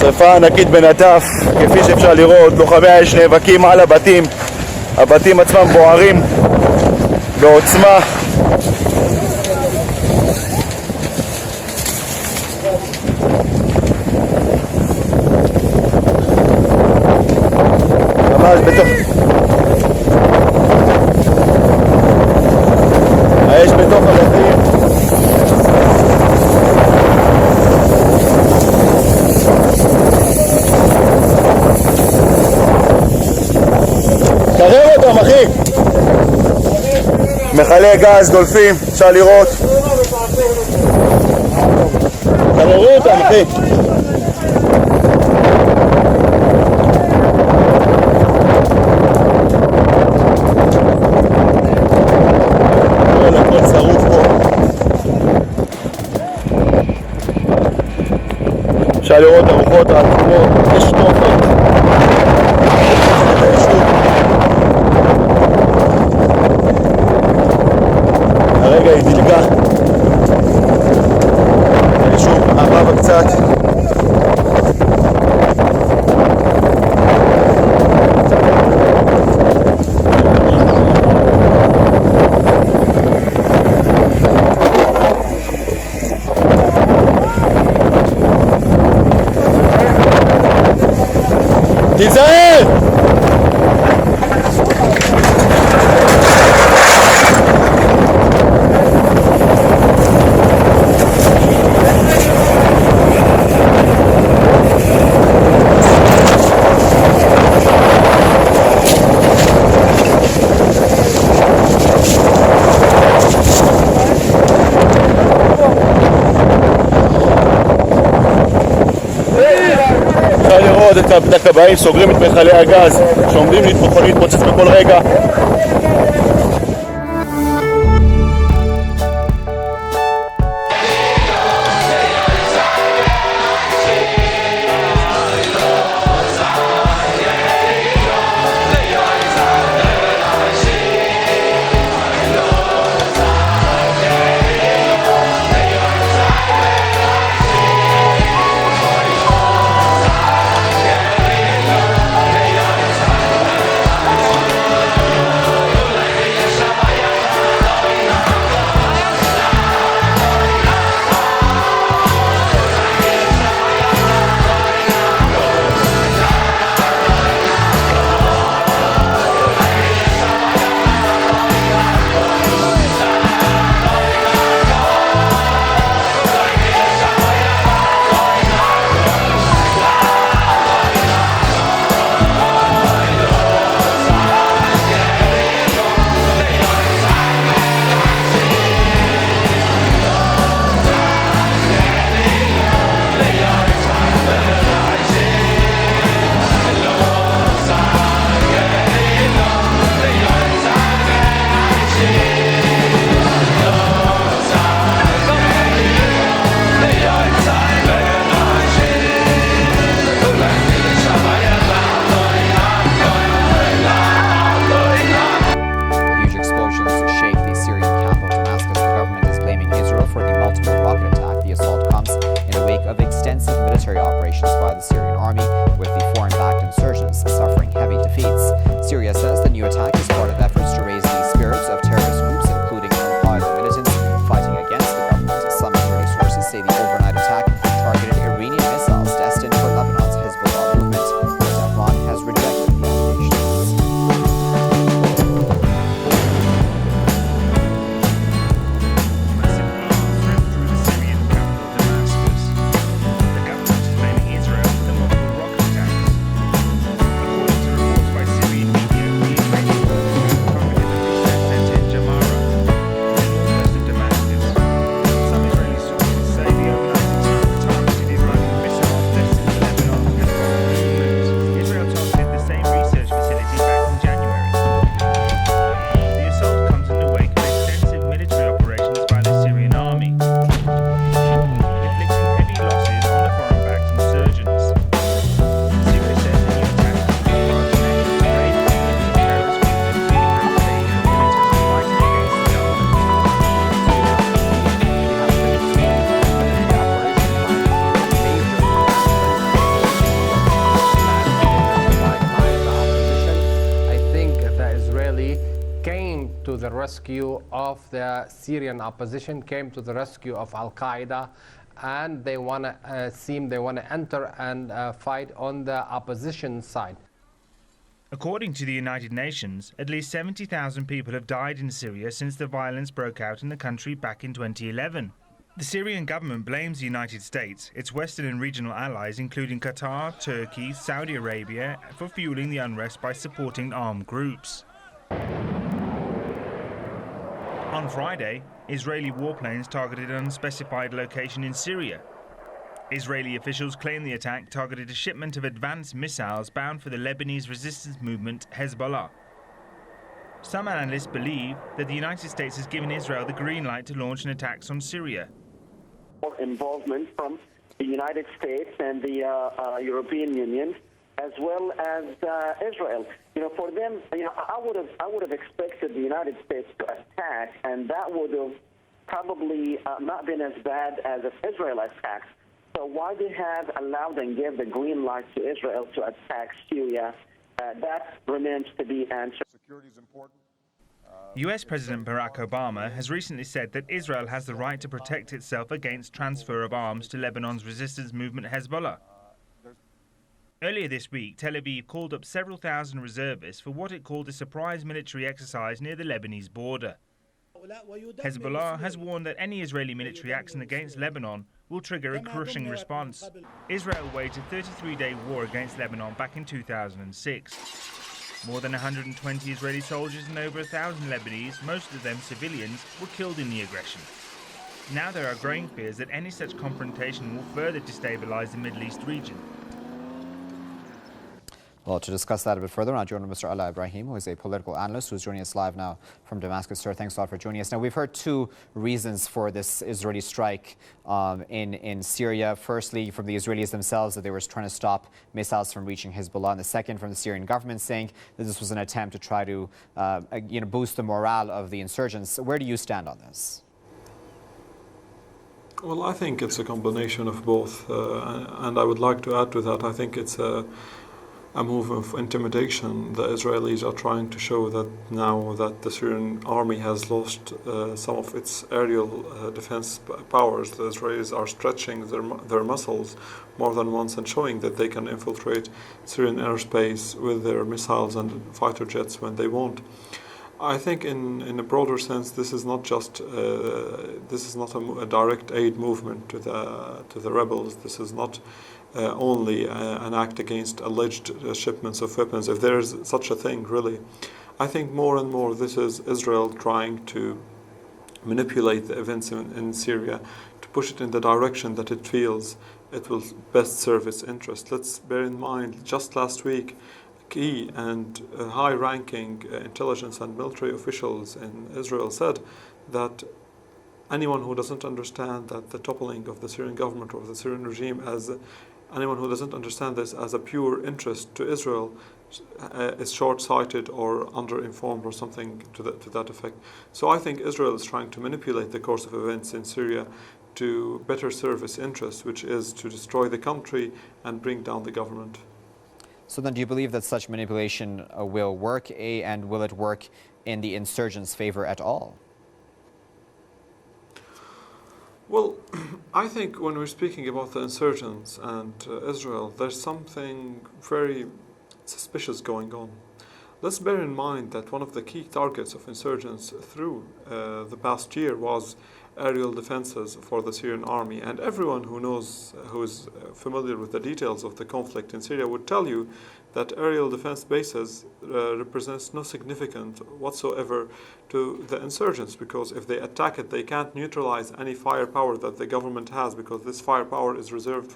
שריפה ענקית בנטף, כפי שאפשר לראות, לוחמי האש נאבקים על הבתים. הבתים עצמם בוערים בעוצמה. ממש בתוך... האש בתוך הבתים. קרב אותם, אחי. מכלי גז דולפים, אפשר לראות. קררו אותם, אחי. הכל שרוף פה. אפשר לראות הרוחות העצומות, יש תופת. הרגע היא דילגה. אני שוב מערבה קצת. תיזהר! אפשר לראות את הכבאים סוגרים את מכלי הגז שעומדים להתפוצץ בכל רגע. Syria says the new attack is part of efforts to raise the spirits of terrorist groups, including al-Qaeda militants fighting against the government. Some security sources say the overnight attack targeted Iranian missiles destined for Lebanon's Hezbollah movement. Tehran has rejected the allegations. the rescue of the Syrian opposition, came to the rescue of Al-Qaeda, and they want to enter and fight on the opposition side. According to the United Nations, at least 70,000 people have died in Syria since the violence broke out in the country back in 2011. The Syrian government blames the United States, its Western and regional allies including Qatar, Turkey, Saudi Arabia, for fueling the unrest by supporting armed groups. On Friday, Israeli warplanes targeted an unspecified location in Syria. Israeli officials claim the attack targeted a shipment of advanced missiles bound for the Lebanese resistance movement Hezbollah. Some analysts believe that the United States has given Israel the green light to launch an attack on Syria. Involvement from the United States and the European Union, as well as Israel. For them, I would have expected the United States to attack, and that would have probably not been as bad as if Israel attacked. So why they have allowed and gave the green light to Israel to attack Syria, that remains to be answered. Security is important. US President Barack Obama has recently said that Israel has the right to protect itself against transfer of arms to Lebanon's resistance movement Hezbollah. Earlier this week, Tel Aviv called up several thousand reservists for what it called a surprise military exercise near the Lebanese border. Hezbollah has warned that any Israeli military action against Lebanon will trigger a crushing response. Israel waged a 33-day war against Lebanon back in 2006. More than 120 Israeli soldiers and over 1,000 Lebanese, most of them civilians, were killed in the aggression. Now there are growing fears that any such confrontation will further destabilize the Middle East region. Well, to discuss that a bit further, I'm joined by Mr. Ala Ibrahim, who is a political analyst who's joining us live now from Damascus. Sir, thanks a lot for joining us. Now, we've heard two reasons for this Israeli strike in Syria. Firstly, from the Israelis themselves, that they were trying to stop missiles from reaching Hezbollah. And the second, from the Syrian government, saying that this was an attempt to try to boost the morale of the insurgents. Where do you stand on this? Well, I think it's a combination of both. And I would like to add to that, I think it's a move of intimidation. The Israelis are trying to show that now that the Syrian army has lost some of its aerial defense powers, the Israelis are stretching their muscles more than once and showing that they can infiltrate Syrian airspace with their missiles and fighter jets when they want. I think in a broader sense, this is not just a direct aid movement to the rebels. This is not only an act against alleged shipments of weapons, if there is such a thing, really. I think more and more this is Israel trying to manipulate the events in Syria to push it in the direction that it feels it will best serve its interest. Let's bear in mind, just last week, key and high-ranking intelligence and military officials in Israel said that anyone who doesn't understand that the toppling of the Syrian government or the Syrian regime anyone who doesn't understand this as a pure interest to Israel is short-sighted or underinformed or something to that effect. So I think Israel is trying to manipulate the course of events in Syria to better serve its interests, which is to destroy the country and bring down the government. So then do you believe that such manipulation will work, and will it work in the insurgents' favor at all? Well, I think when we're speaking about the insurgents and Israel, there's something very suspicious going on. Let's bear in mind that one of the key targets of insurgents through the past year was aerial defenses for the Syrian army. And everyone who is familiar with the details of the conflict in Syria would tell you that aerial defense bases represents no significance whatsoever to the insurgents, because if they attack it, they can't neutralize any firepower that the government has, because this firepower is reserved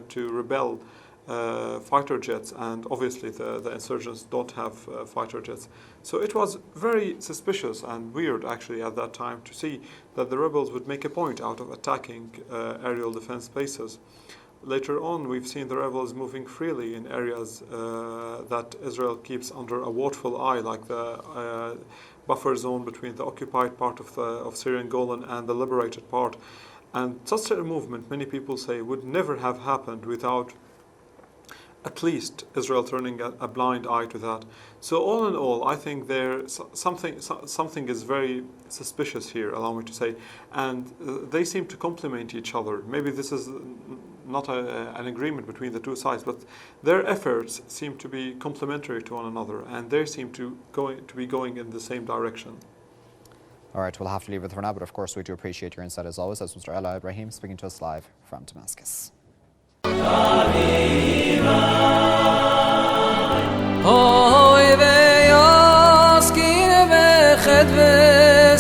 to rebel fighter jets, and obviously the insurgents don't have fighter jets. So it was very suspicious and weird actually at that time to see that the rebels would make a point out of attacking aerial defense bases. Later on, we've seen the rebels moving freely in areas that Israel keeps under a watchful eye, like the buffer zone between the occupied part of Syrian Golan and the liberated part. And such a movement, many people say, would never have happened without at least Israel turning a blind eye to that. So all in all, I think something is very suspicious here, allow me to say, and they seem to complement each other. Maybe this is not an agreement between the two sides, but their efforts seem to be complementary to one another, and they seem to be going in the same direction. All right, we'll have to leave it for now, but of course we do appreciate your insight as always. That's Mr. Ella Ibrahim speaking to us live from Damascus. Oy ve yaskin ve khad ve